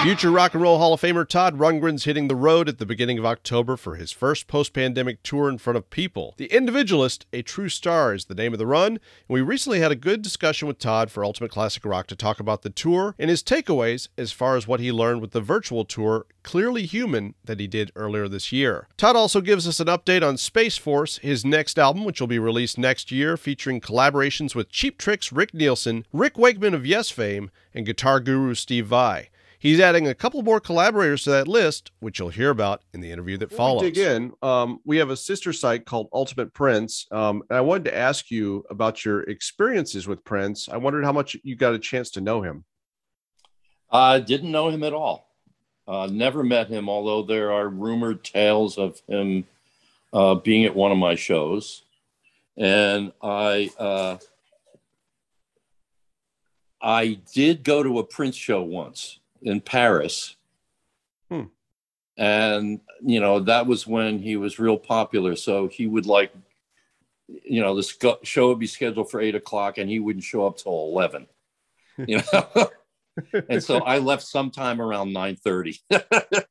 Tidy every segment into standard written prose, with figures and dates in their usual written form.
Future Rock and Roll Hall of Famer Todd Rundgren's hitting the road at the beginning of October for his first post-pandemic tour in front of people. The Individualist, A True Star is the name of the run, and we recently had a good discussion with Todd for Ultimate Classic Rock to talk about the tour and his takeaways as far as what he learned with the virtual tour, Clearly Human, that he did earlier this year. Todd also gives us an update on Space Force, his next album, which will be released next year, featuring collaborations with Cheap Trick's Rick Nielsen, Rick Wakeman of Yes fame, and guitar guru Steve Vai. He's adding a couple more collaborators to that list, which you'll hear about in the interview that follows. Dig in. We have a sister site called Ultimate Prince, and I wanted to ask you about your experiences with Prince. I wondered how much you got a chance to know him. I didn't know him at all. Never met him, although there are rumored tales of him being at one of my shows. And I did go to a Prince show once in Paris. And, you know, that was when he was real popular. So he would the show would be scheduled for 8 o'clock and he wouldn't show up till 11, you know? And so I left sometime around 9:30.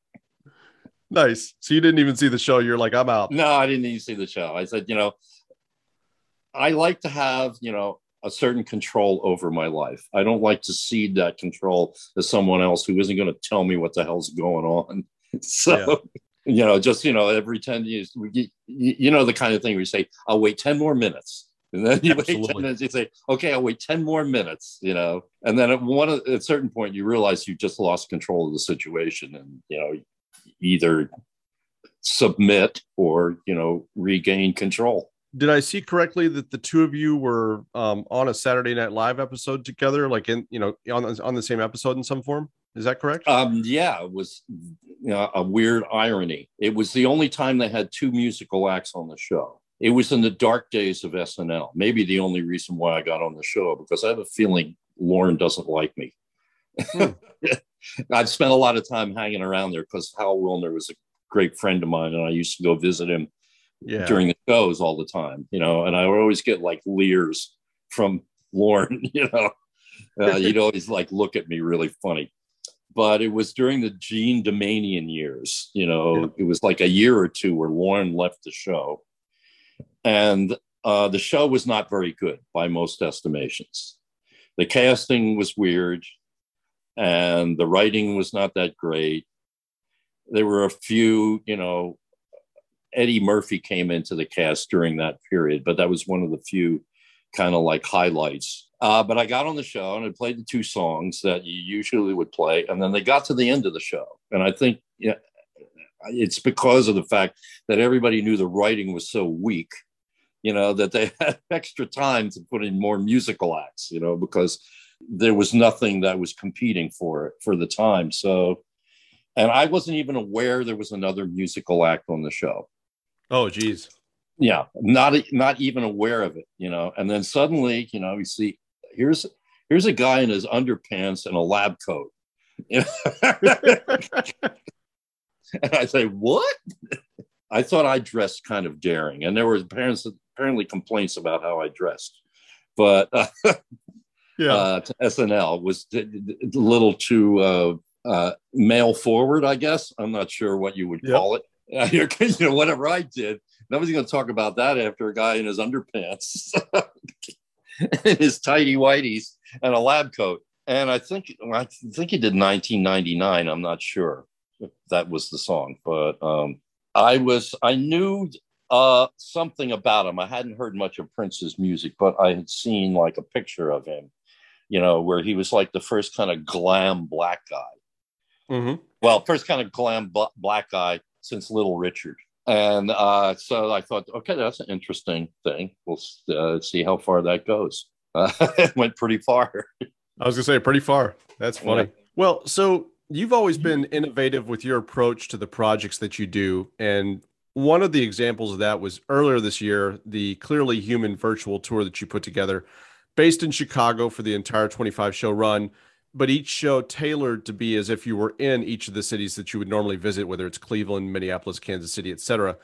Nice. So you didn't even see the show. You're like, I'm out. No, I didn't even see the show. I said, I like to have, a certain control over my life. I don't like to cede that control to someone else who isn't going to tell me what the hell's going on. So, every 10 years, the kind of thing where you say, I'll wait 10 more minutes. And then you wait 10 minutes, you say, okay, I'll wait 10 more minutes, and then at a certain point, you realize you just lost control of the situation and, either submit or, regain control. Did I see correctly that the two of you were on a Saturday Night Live episode together, like on the same episode in some form? Is that correct? Yeah, it was a weird irony. It was the only time they had two musical acts on the show. It was in the dark days of SNL. Maybe the only reason why I got on the show, because I have a feeling Lauren doesn't like me. I've spent a lot of time hanging around there because Hal Wilner was a great friend of mine, and I used to go visit him during the shows all the time, and I would always get like leers from Lauren, you'd always look at me really funny. But it was during the Gene Domanian years, It was like a year or two where Lauren left the show. And the show was not very good by most estimations. The casting was weird and the writing was not that great. There were a few, Eddie Murphy came into the cast during that period, but that was one of the few kind of like highlights. But I got on the show and I played the two songs that you usually would play. And then they got to the end of the show. And I think it's because of the fact that everybody knew the writing was so weak, that they had extra time to put in more musical acts, because there was nothing that was competing for it for the time. So, and I wasn't even aware there was another musical act on the show. Oh, geez. Yeah, not even aware of it, and then suddenly, we see here's a guy in his underpants and a lab coat. And I say, what? I thought I dressed kind of daring, and there were apparently complaints about how I dressed, but SNL was a little too male forward, I guess. I'm not sure what you would call it. Whatever I did, nobody's going to talk about that after a guy in his underpants, and his tighty whities, and a lab coat. And I think he did 1999. I'm not sure if that was the song, but I knew something about him. I hadn't heard much of Prince's music, but I had seen like a picture of him, where he was like the first kind of glam black guy. Mm-hmm. Well, first kind of glam black guy since Little Richard. And so I thought, okay, that's an interesting thing. We'll see how far that goes. It went pretty far. I was going to say pretty far. That's funny. Yeah. Well, so you've always been innovative with your approach to the projects that you do. And one of the examples of that was earlier this year, the Clearly Human virtual tour that you put together, based in Chicago for the entire 25-show run, but each show tailored to be as if you were in each of the cities that you would normally visit, whether it's Cleveland, Minneapolis, Kansas City, etc.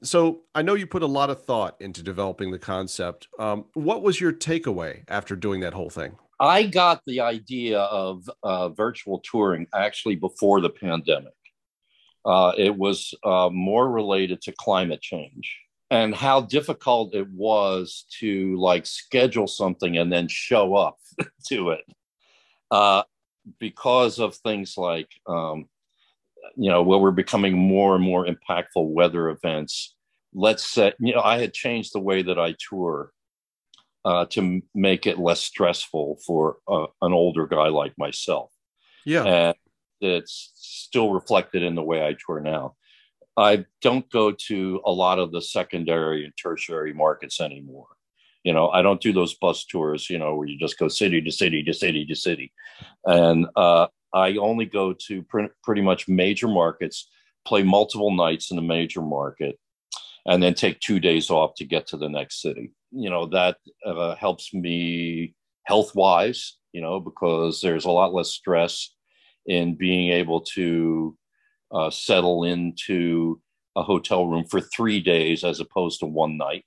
So I know you put a lot of thought into developing the concept. What was your takeaway after doing that whole thing? I got the idea of virtual touring actually before the pandemic. It was more related to climate change and how difficult it was to like schedule something and then show up to it because of things like, where we're becoming more and more impactful weather events. Let's say, I had changed the way that I tour to make it less stressful for an older guy like myself. Yeah. And it's still reflected in the way I tour now. I don't go to a lot of the secondary and tertiary markets anymore. I don't do those bus tours, where you just go city to city to city to city. And I only go to pretty much major markets, play multiple nights in a major market, and then take 2 days off to get to the next city. That helps me health-wise, because there's a lot less stress in being able to settle into a hotel room for 3 days as opposed to one night.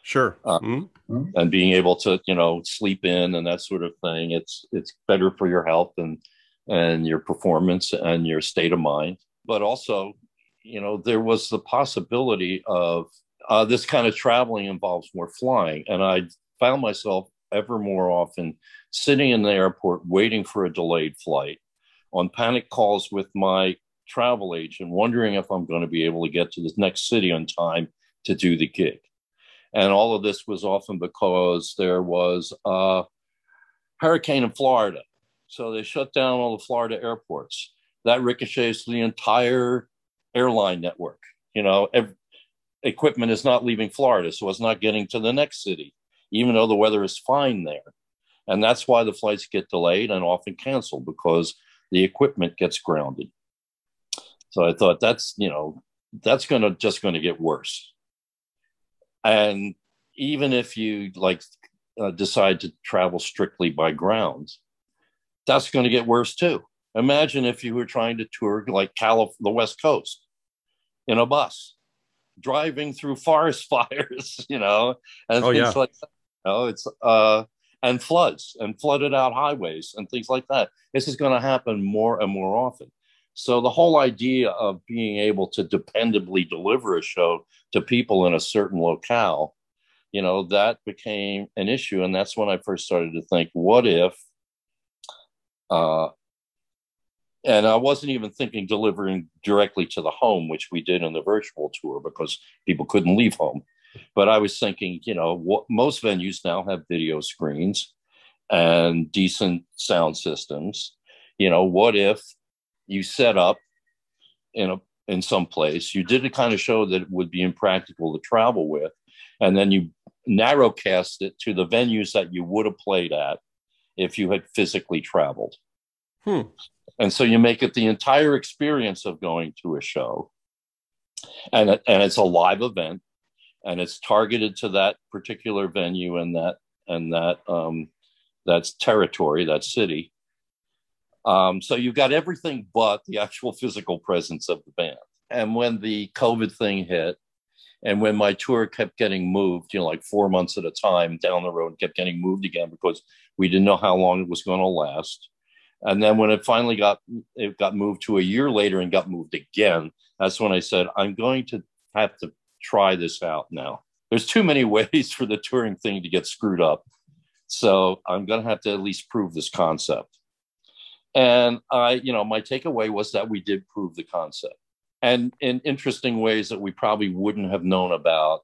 Sure. And being able to, sleep in and that sort of thing. It's better for your health and your performance and your state of mind. But also, there was the possibility of this kind of traveling involves more flying. And I found myself ever more often sitting in the airport waiting for a delayed flight, on panic calls with my travel agent, wondering if I'm going to be able to get to the next city on time to do the gig. And all of this was often because there was a hurricane in Florida. So they shut down all the Florida airports. That ricochets the entire airline network. Equipment is not leaving Florida, so it's not getting to the next city, even though the weather is fine there. And that's why the flights get delayed and often canceled, because the equipment gets grounded. So I thought that's going to get worse. And even if you decide to travel strictly by ground, that's going to get worse too. Imagine if you were trying to tour like the West Coast in a bus, driving through forest fires, and things like that. It's and floods and flooded out highways and things like that. This is going to happen more and more often. So the whole idea of being able to dependably deliver a show to people in a certain locale, that became an issue. And that's when I first started to think, what if, and I wasn't even thinking delivering directly to the home, which we did in the virtual tour because people couldn't leave home. But I was thinking, what most venues now have video screens and decent sound systems. What if you set up in some place, you did a kind of show that would be impractical to travel with, and then you narrowcast it to the venues that you would have played at if you had physically traveled. And so you make it the entire experience of going to a show, and it's a live event, and it's targeted to that particular venue and that's territory, that city. So you've got everything but the actual physical presence of the band. And when the COVID thing hit, and when my tour kept getting moved, like 4 months at a time down the road, kept getting moved again because we didn't know how long it was going to last. And then when it finally got moved to a year later and got moved again, that's when I said, I'm going to have to try this out now. There's too many ways for the touring thing to get screwed up. So I'm going to have to at least prove this concept. And my takeaway was that we did prove the concept, and in interesting ways that we probably wouldn't have known about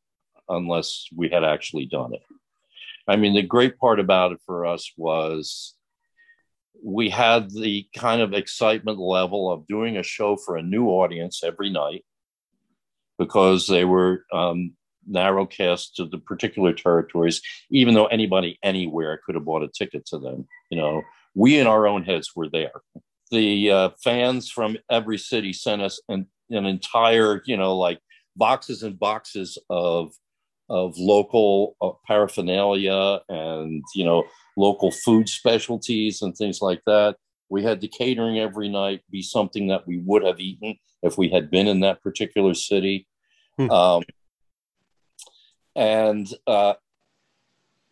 unless we had actually done it. I mean, the great part about it for us was we had the kind of excitement level of doing a show for a new audience every night, because they were narrowcast to the particular territories, even though anybody anywhere could have bought a ticket to them. We in our own heads were there. The fans from every city sent us an entire, boxes and boxes of local paraphernalia and, local food specialties and things like that. We had the catering every night be something that we would have eaten if we had been in that particular city. And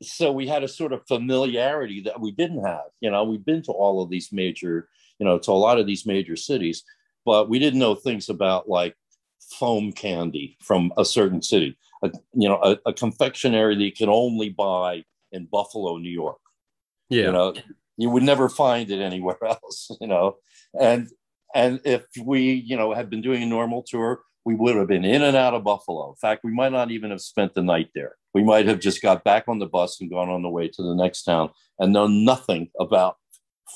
so we had a sort of familiarity that we didn't have. You know, we've been to all of these major, you know, to a lot of these major cities, but we didn't know things about like foam candy from a certain city, a confectionery that you can only buy in Buffalo, New York. Yeah. You know, you would never find it anywhere else, you know. And if we, you know, had been doing a normal tour, we would have been in and out of Buffalo. In fact, we might not even have spent the night there. We might have just got back on the bus and gone on the way to the next town and known nothing about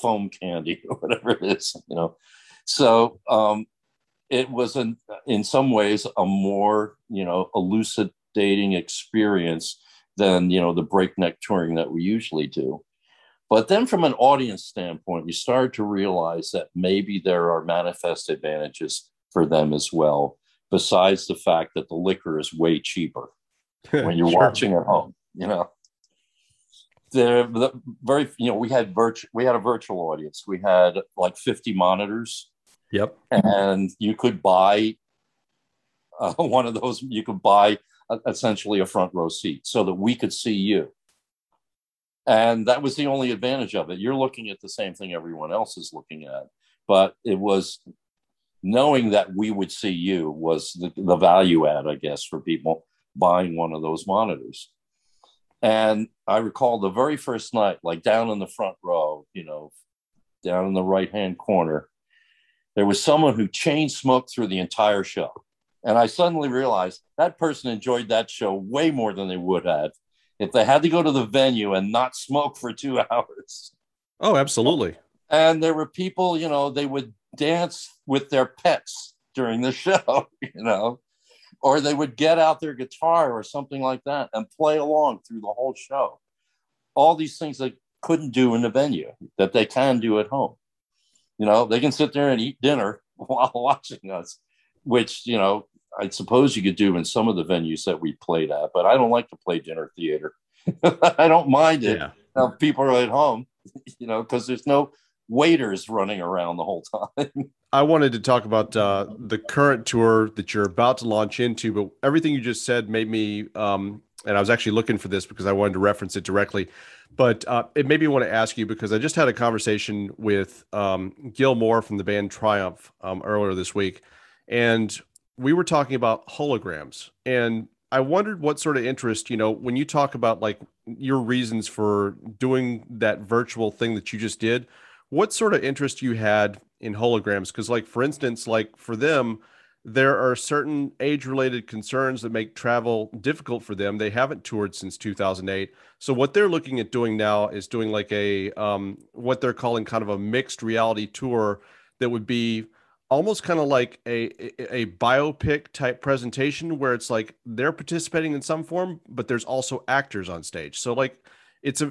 foam candy or whatever it is, you know. So it was, in some ways, a more, you know, elucidating experience than, you know, the breakneck touring that we usually do. But then from an audience standpoint, you start to realize that maybe there are manifest advantages for them as well, besides the fact that the liquor is way cheaper when you're watching at home, you know. We had a virtual audience. We had like 50 monitors. Yep. And you could buy one of those. You could buy essentially a front row seat so that we could see you. And that was the only advantage of it. You're looking at the same thing everyone else is looking at. But it was knowing that we would see you was the value add, I guess, for people buying one of those monitors. And I recall the very first night, like down in the front row, you know, down in the right-hand corner, there was someone who chain smoked through the entire show. And I suddenly realized that person enjoyed that show way more than they would have if they had to go to the venue and not smoke for 2 hours. Oh, absolutely. And there were people, you know, they would dance with their pets during the show, you know, or they would get out their guitar or something like that and play along through the whole show. All these things they couldn't do in the venue that they can do at home. You know, they can sit there and eat dinner while watching us, which, you know, I suppose you could do in some of the venues that we played at, but I don't like to play dinner theater. I don't mind it. Yeah. People are at home, you know, because there's no waiters running around the whole time. I wanted to talk about the current tour that you're about to launch into, but everything you just said made me, and I was actually looking for this because I wanted to reference it directly, but it made me want to ask you because I just had a conversation with Gil Moore from the band Triumph earlier this week, and we were talking about holograms, and I wondered what sort of interest, you know, when you talk about like your reasons for doing that virtual thing that you just did, what sort of interest you had in holograms? Because like, for instance, like for them, there are certain age-related concerns that make travel difficult for them. They haven't toured since 2008. So what they're looking at doing now is doing like a, what they're calling kind of a mixed reality tour that would be almost kind of like a biopic type presentation where it's like they're participating in some form, but there's also actors on stage. So like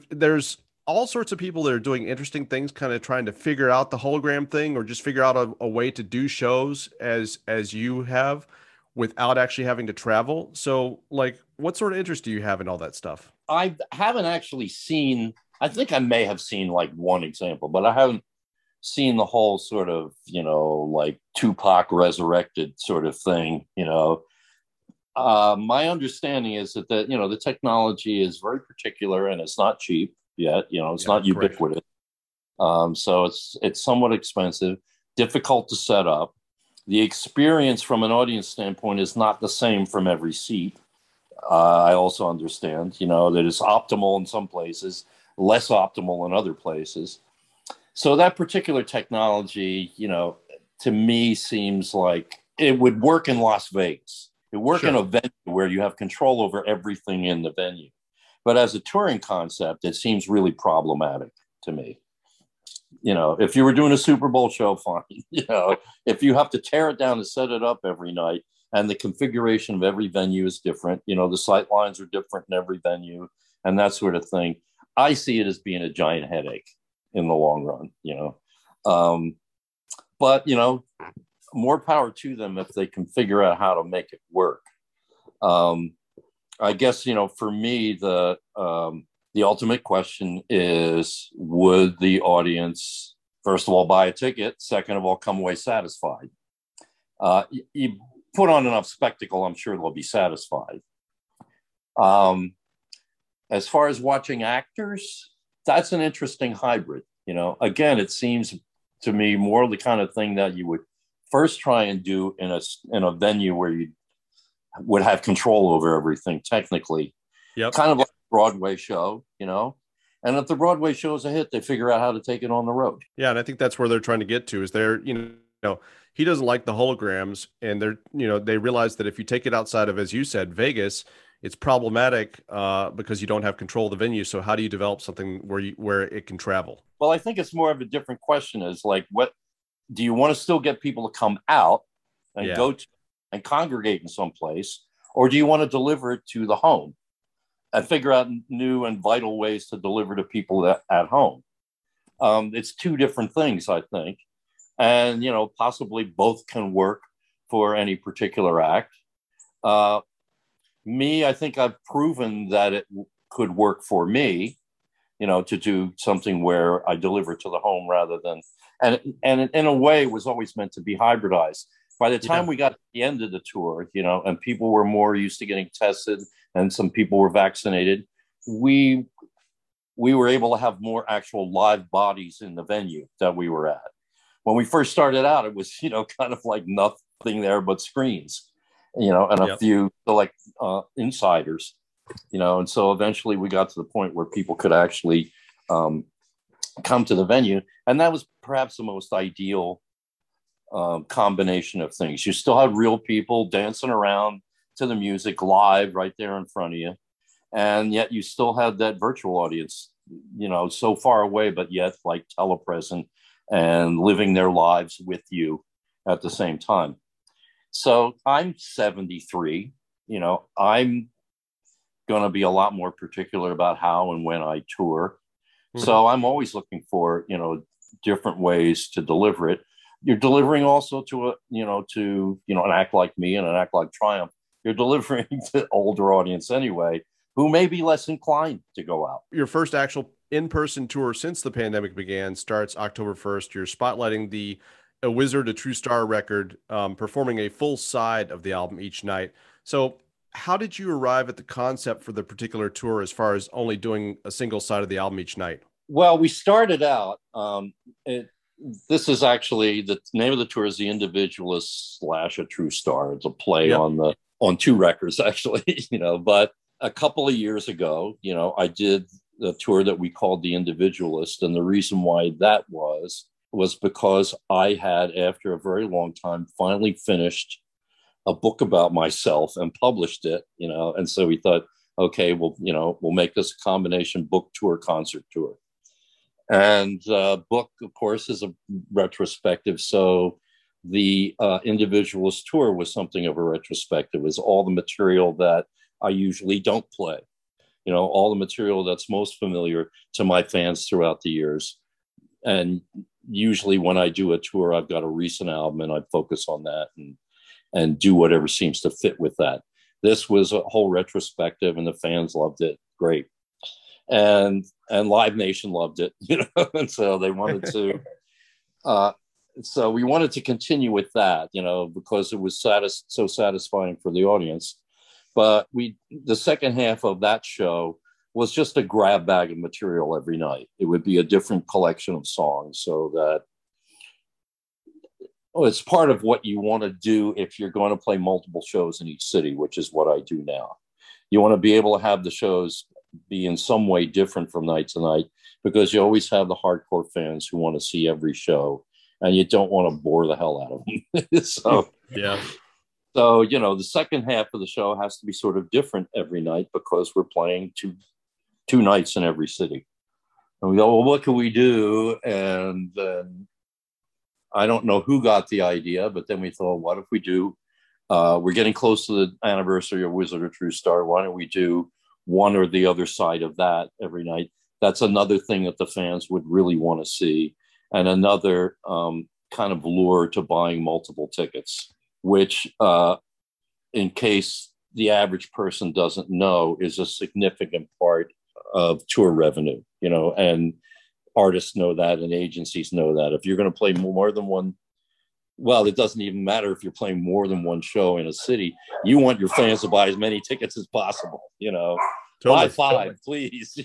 there's all sorts of people that are doing interesting things, kind of trying to figure out the hologram thing or just figure out a way to do shows as you have without actually having to travel. So like, what sort of interest do you have in all that stuff? I haven't actually seen, I think I may have seen like one example, but I haven't seen the whole sort of, you know, like Tupac resurrected sort of thing, you know. My understanding is that you know, the technology is very particular and it's not cheap yet, you know, it's not ubiquitous. So it's somewhat expensive, difficult to set up. The experience from an audience standpoint is not the same from every seat. I also understand, you know, that it's optimal in some places, less optimal in other places. So that particular technology, you know, to me seems like it would work in Las Vegas. It would work in a venue where you have control over everything in the venue. But as a touring concept, it seems really problematic to me. You know, if you were doing a Super Bowl show, fine. You know, if you have to tear it down and set it up every night, and the configuration of every venue is different, you know, the sight lines are different in every venue and that sort of thing, I see it as being a giant headache in the long run, you know. But, you know, more power to them if they can figure out how to make it work. I guess, you know, for me, the ultimate question is, would the audience, first of all, buy a ticket? Second of all, come away satisfied? You put on enough spectacle, I'm sure they'll be satisfied. As far as watching actors, that's an interesting hybrid. You know, again, it seems to me more the kind of thing that you would first try and do in a venue where you would have control over everything technically. Yep. Kind of like a Broadway show, you know. And if the Broadway show is a hit, they figure out how to take it on the road. Yeah, and I think that's where they're trying to get to, is he doesn't like the holograms, and they realize that if you take it outside of, as you said, Vegas, it's problematic because you don't have control of the venue. So how do you develop something where it can travel? Well, I think it's more of a different question, is like, what do you want to still get people to come out and go to and congregate in some place, or do you want to deliver it to the home and figure out new and vital ways to deliver to people at home? It's two different things, I think. And, possibly both can work for any particular act. I think I've proven that it could work for me, to do something where I deliver to the home rather than, and in a way it was always meant to be hybridized. By the time we got to the end of the tour, and people were more used to getting tested and some people were vaccinated, we were able to have more actual live bodies in the venue that we were at. When we first started out, it was, kind of like nothing there but screens, and a few select insiders, and so eventually we got to the point where people could actually come to the venue. And that was perhaps the most ideal combination of things. You still had real people dancing around to the music live right there in front of you. And yet you still had that virtual audience, so far away, but yet like telepresent and living their lives with you at the same time. So I'm 73, I'm going to be a lot more particular about how and when I tour. Mm-hmm. So I'm always looking for, different ways to deliver it. You're delivering also to an act like me and an act like Triumph. You're delivering to older audience anyway, who may be less inclined to go out. Your first actual in-person tour since the pandemic began starts October 1st. You're spotlighting the A Wizard, a True Star record, performing a full side of the album each night. So how did you arrive at the concept for the particular tour as far as only doing a single side of the album each night? Well, we started out, this is actually, the name of the tour is The Individualist / A True Star. It's a play on two records, actually, but a couple of years ago, I did the tour that we called The Individualist. And the reason why that was because I had, after a very long time, finally finished a book about myself and published it, and so we thought, okay, well, we'll make this a combination book tour, concert tour. And book, of course, is a retrospective. So the Individualist tour was something of a retrospective. It was all the material that I usually don't play, all the material that's most familiar to my fans throughout the years. And usually when I do a tour, I've got a recent album and I focus on that and do whatever seems to fit with that. This was a whole retrospective and the fans loved it. Great. And Live Nation loved it, and so they wanted to, so we wanted to continue with that, because it was so satisfying for the audience. But the second half of that show was just a grab bag of material every night. It would be a different collection of songs, so that it's part of what you want to do if you're going to play multiple shows in each city, which is what I do now. You want to be able to have the shows be in some way different from night to night, because you always have the hardcore fans who want to see every show and you don't want to bore the hell out of them. So the second half of the show has to be sort of different every night, because we're playing two nights in every city. And we go, well, what can we do? And then I don't know who got the idea, but then we thought, what if we do, we're getting close to the anniversary of Wizard or True Star. Why don't we do one or the other side of that every night? That's another thing that the fans would really want to see, and another kind of lure to buying multiple tickets, which, in case the average person doesn't know, is a significant part of tour revenue, and artists know that and agencies know that. If you're going to play more than one, well, it doesn't even matter if you're playing more than one show in a city, you want your fans to buy as many tickets as possible, Buy five, please.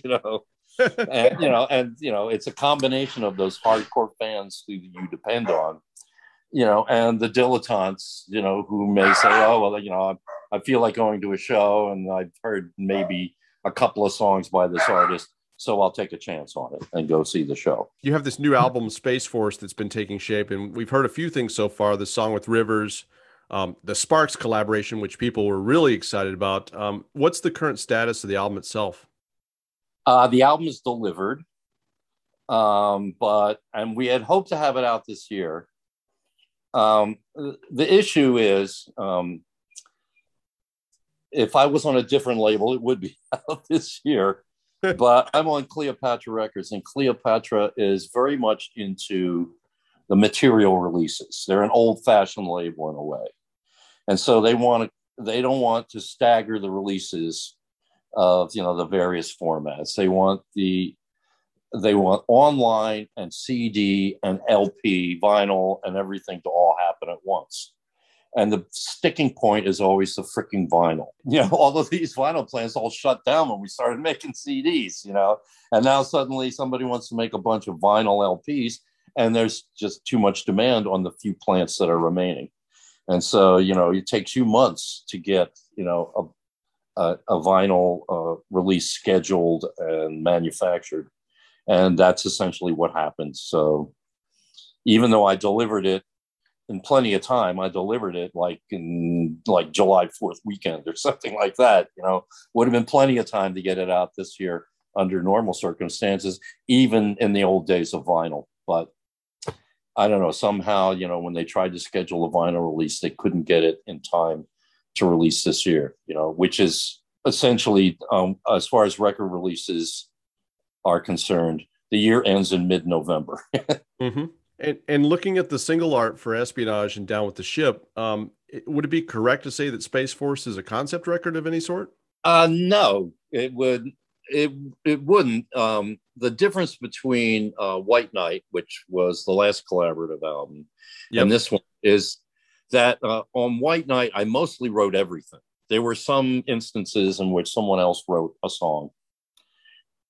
And it's a combination of those hardcore fans who you depend on, and the dilettantes, who may say, oh, well, I feel like going to a show and I've heard maybe a couple of songs by this artist, so I'll take a chance on it and go see the show. You have this new album, Space Force, that's been taking shape, and we've heard a few things so far. The song with Rivers, the Sparks collaboration, which people were really excited about. What's the current status of the album itself? The album is delivered, and we had hoped to have it out this year. The issue is, if I was on a different label, it would be out this year. But I'm on Cleopatra Records, and Cleopatra is very much into the material releases. They're an old-fashioned label in a way, and so they don't want to stagger the releases of the various formats. They want online and CD and LP, vinyl, and everything to all happen at once. And the sticking point is always the freaking vinyl. All of these vinyl plants all shut down when we started making CDs, and now suddenly somebody wants to make a bunch of vinyl LPs, and there's just too much demand on the few plants that are remaining. And so, it takes you months to get, a vinyl release scheduled and manufactured. And that's essentially what happened. So even though I delivered it in plenty of time, I delivered it in July 4th weekend or something like that, would have been plenty of time to get it out this year under normal circumstances, even in the old days of vinyl. But I don't know, somehow, when they tried to schedule a vinyl release, they couldn't get it in time to release this year, which is essentially, as far as record releases are concerned, the year ends in mid-November. Mm-hmm. And looking at the single art for Espionage and Down with the Ship, would it be correct to say that Space Force is a concept record of any sort? No, it wouldn't. The difference between White Knight, which was the last collaborative album, and this one is that on White Knight, I mostly wrote everything. There were some instances in which someone else wrote a song,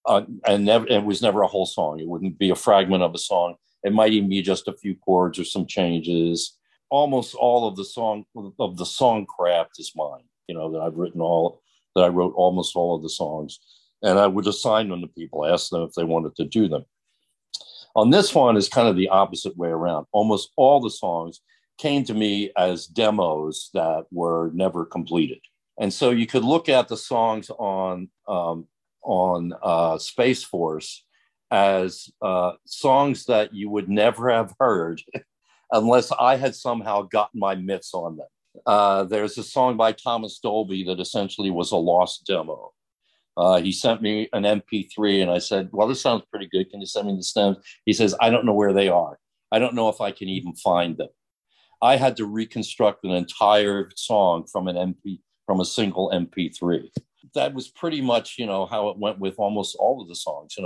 and it was never a whole song. It wouldn't be a fragment of a song. It might even be just a few chords or some changes. Almost all of the song craft is mine. That I wrote almost all of the songs, and I would assign them to people, ask them if they wanted to do them. On this one is kind of the opposite way around. Almost all the songs came to me as demos that were never completed. And so you could look at the songs on Space Force as songs that you would never have heard unless I had somehow gotten my mitts on them. There's a song by Thomas Dolby that essentially was a lost demo. He sent me an MP3 and I said, well, this sounds pretty good. Can you send me the stems? He says, I don't know where they are. I don't know if I can even find them. I had to reconstruct an entire song from a single MP3. That was pretty much, how it went with almost all of the songs,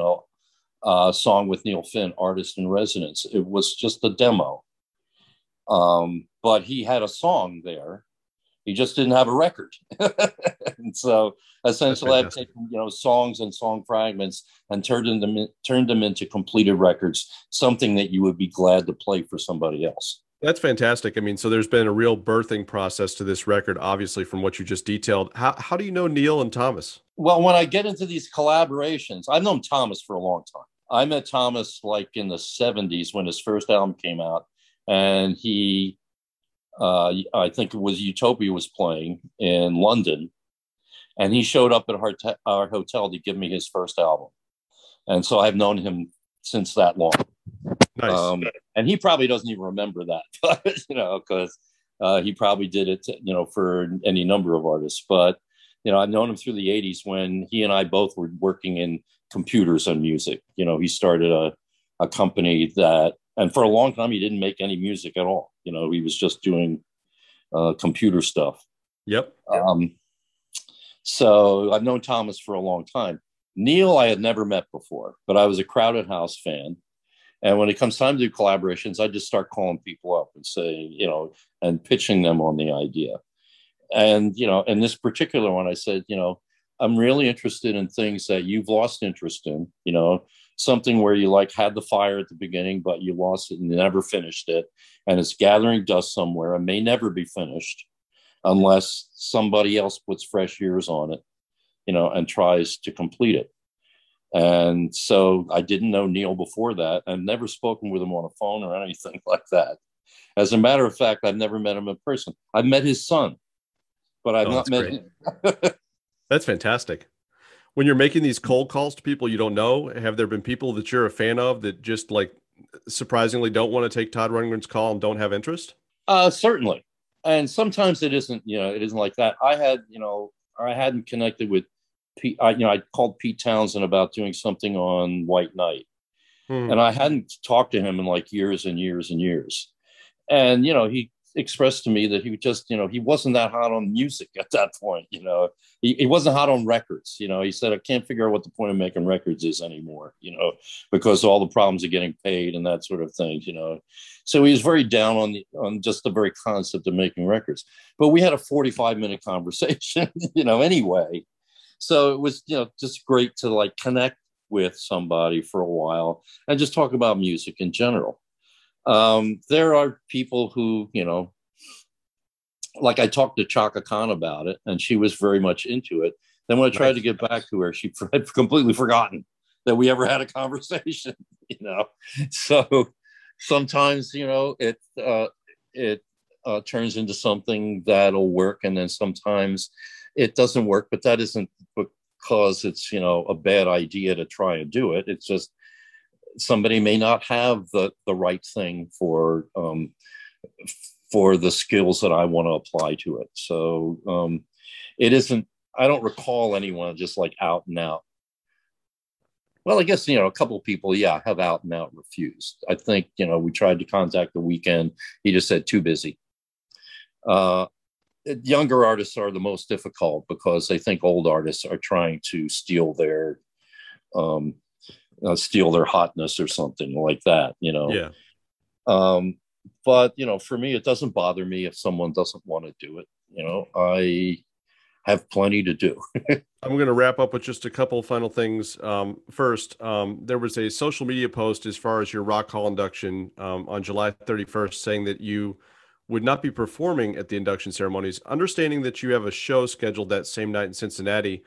song with Neil Finn, Artist in Residence. It was just a demo. But he had a song there. He just didn't have a record. And so essentially I've taken, songs and song fragments and turned them into completed records, something that you would be glad to play for somebody else. That's fantastic. I mean, so there's been a real birthing process to this record, obviously, from what you just detailed. How do you know Neil and Thomas? Well, when I get into these collaborations, I've known Thomas for a long time. I met Thomas in the 70s when his first album came out, and he, I think it was Utopia was playing in London, and he showed up at our hotel to give me his first album. And so I've known him since that long. Nice. And he probably doesn't even remember that, because he probably did it, for any number of artists. But, I've known him through the 80s when he and I both were working in computers and music. He started a company and for a long time, he didn't make any music at all. He was just doing computer stuff. Yep. So I've known Thomas for a long time. Neil, I had never met before, but I was a Crowded House fan. And when it comes time to do collaborations, I just start calling people up and saying, and pitching them on the idea. And, in this particular one, I said, I'm really interested in things that you've lost interest in, you know, something where you like had the fire at the beginning, but you lost it and never finished it. And it's gathering dust somewhere and may never be finished unless somebody else puts fresh years on it, you know, and tries to complete it. And so I didn't know Neil before that. I've never spoken with him on a phone or anything like that. As a matter of fact, I've never met him in person. I've met his son, but I've not met him. That's fantastic. When you're making these cold calls to people you don't know, have there been people that you're a fan of that just like surprisingly don't want to take Todd Rundgren's call and don't have interest? Certainly. And sometimes it isn't, you know, it isn't like that. I hadn't connected with Pete. I called Pete Townshend about doing something on White Knight. And I hadn't talked to him in like years and years and years. And, you know, he expressed to me that he just, you know, he wasn't that hot on music at that point. You know, he wasn't hot on records. You know, he said, I can't figure out what the point of making records is anymore, you know, because all the problems of getting paid and that sort of thing, you know. So he was very down on just the very concept of making records. But we had a 45-minute conversation, you know, anyway. So it was, you know, just great to like connect with somebody for a while and just talk about music in general. There are people who, you know, like I talked to Chaka Khan about it and she was very much into it. Then when I tried to get back to her, she had completely forgotten that we ever had a conversation, you know. So sometimes, you know, it turns into something that'll work. And then sometimes it doesn't work, but that isn't because it's, you know, a bad idea to try and do it. It's just somebody may not have the right thing for the skills that I want to apply to it. So it isn't, I don't recall anyone just like out and out. Well, I guess, you know, a couple of people, yeah, have out and out refused. I think, you know, we tried to contact The Weeknd. He just said, too busy. Younger artists are the most difficult because they think old artists are trying to steal their hotness or something like that, you know. Yeah. But, you know, for me, it doesn't bother me if someone doesn't want to do it. You know, I have plenty to do. I'm going to wrap up with just a couple of final things. First, there was a social media post as far as your Rock Hall induction on July 31st saying that you would not be performing at the induction ceremonies. Understanding that you have a show scheduled that same night in Cincinnati,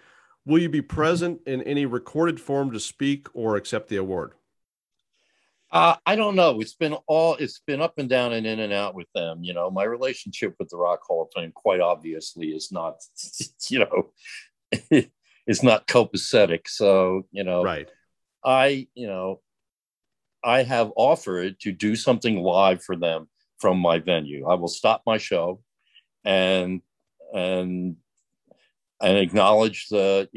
will you be present in any recorded form to speak or accept the award? I don't know. It's been up and down and in and out with them. You know, my relationship with the Rock Hall of Fame quite obviously is not, you know, it's not copacetic. So, you know, right. I have offered to do something live for them from my venue. I will stop my show and acknowledge the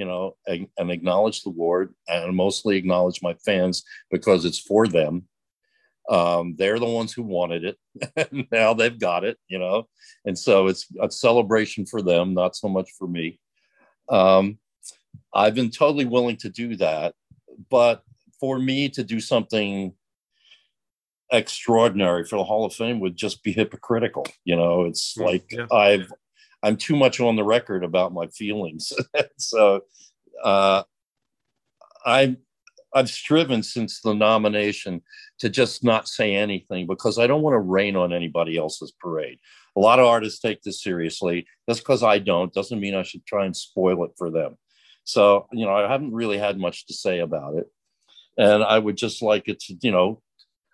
award and mostly acknowledge my fans because it's for them. They're the ones who wanted it. Now they've got it, you know, and so it's a celebration for them, not so much for me. I've been totally willing to do that, but for me to do something extraordinary for the Hall of Fame would just be hypocritical. You know, it's like, yeah. I'm too much on the record about my feelings. So I've striven since the nomination to just not say anything because I don't want to rain on anybody else's parade. A lot of artists take this seriously. That's because I don't. Doesn't mean I should try and spoil it for them. So, you know, I haven't really had much to say about it. And I would just like it to, you know,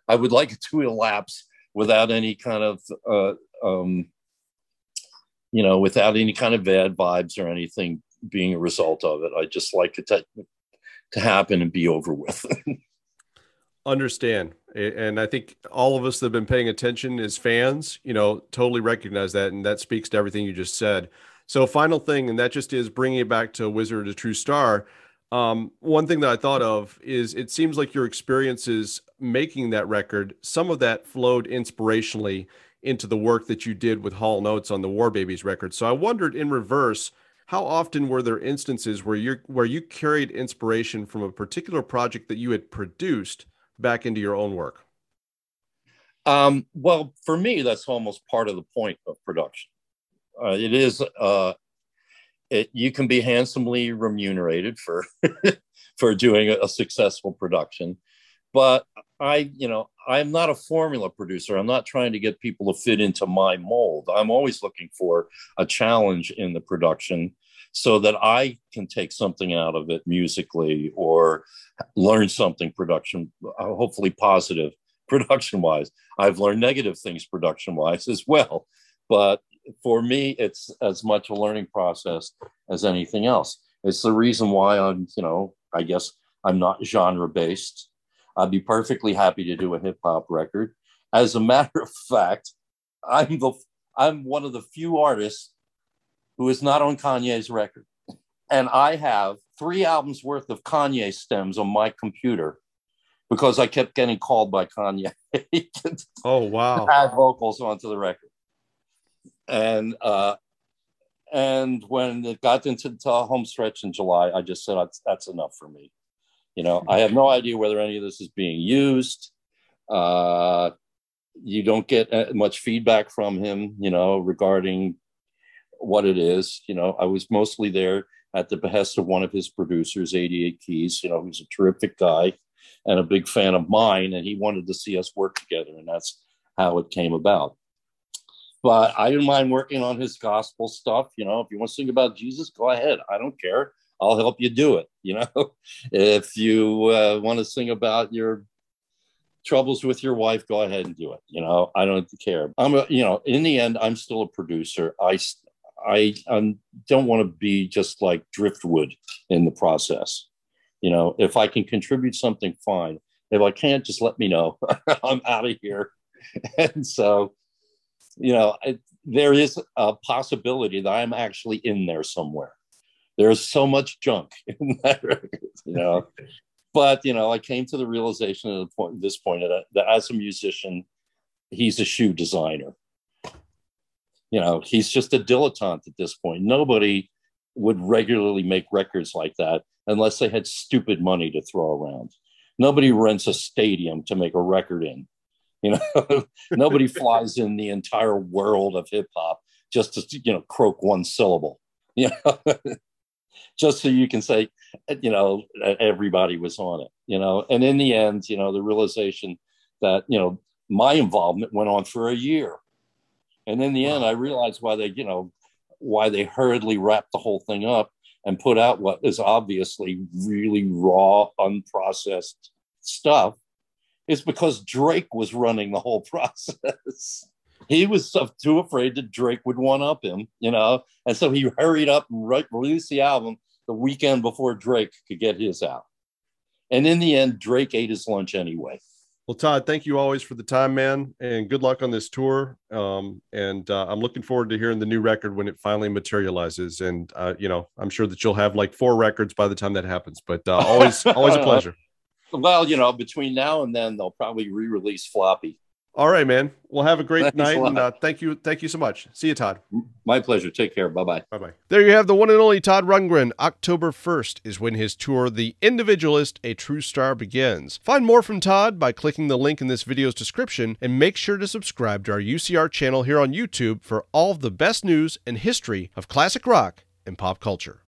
I would like it to elapse without any kind of, you know, without any kind of bad vibes or anything being a result of it. I just like it to happen and be over with. Understand. And I think all of us that have been paying attention as fans, you know, totally recognize that. And that speaks to everything you just said. So final thing, and that just is bringing it back to Wizard, a True Star. One thing that I thought of is it seems like your experiences making that record, some of that flowed inspirationally into the work that you did with Hall Notes on the War Babies record. So I wondered in reverse, how often were there instances where you carried inspiration from a particular project that you had produced back into your own work? Well, for me, that's almost part of the point of production. It is you can be handsomely remunerated for for doing a successful production. But I'm not a formula producer. I'm not trying to get people to fit into my mold. I'm always looking for a challenge in the production so that I can take something out of it musically or learn something hopefully positive production wise. I've learned negative things production wise as well. But for me, it's as much a learning process as anything else. It's the reason why I guess I'm not genre based. I'd be perfectly happy to do a hip hop record. As a matter of fact, I'm one of the few artists who is not on Kanye's record. And I have 3 albums worth of Kanye stems on my computer because I kept getting called by Kanye. Oh, wow. Add vocals onto the record. And when it got into the home stretch in July, I just said, that's enough for me. I have no idea whether any of this is being used. You don't get much feedback from him, regarding what it is. I was mostly there at the behest of one of his producers, 88 Keys, who's a terrific guy and a big fan of mine. And he wanted to see us work together. And that's how it came about. But I didn't mind working on his gospel stuff. If you want to sing about Jesus, go ahead. I don't care. I'll help you do it. If you want to sing about your troubles with your wife, go ahead and do it. I don't care. In the end, I'm still a producer. I don't want to be just like driftwood in the process. If I can contribute something, fine. If I can't, just let me know. I'm out of here. And so, there is a possibility that I'm actually in there somewhere. There's so much junk in that record, But, I came to the realization at this point that as a musician, he's a shoe designer. He's just a dilettante at this point. Nobody would regularly make records like that unless they had stupid money to throw around. Nobody rents a stadium to make a record in. Nobody flies in the entire world of hip hop just to, croak one syllable, just so you can say, everybody was on it, and in the end, the realization that, my involvement went on for a year. And in the end, I realized why they hurriedly wrapped the whole thing up and put out what is obviously really raw, unprocessed stuff. It's because Drake was running the whole process. He was too afraid that Drake would one-up him, and so he hurried up and released the album the weekend before Drake could get his out. And in the end, Drake ate his lunch anyway. Well, Todd, thank you always for the time, man, and good luck on this tour. I'm looking forward to hearing the new record when it finally materializes. And, I'm sure that you'll have like 4 records by the time that happens, but always a pleasure. Well, between now and then, they'll probably re-release Floppy. All right, man. Well, have a great night. And thank you. Thank you so much. See you, Todd. My pleasure. Take care. Bye-bye. Bye-bye. There you have the one and only Todd Rundgren. October 1st is when his tour, The Individualist, A True Star, begins. Find more from Todd by clicking the link in this video's description, and make sure to subscribe to our UCR channel here on YouTube for all of the best news and history of classic rock and pop culture.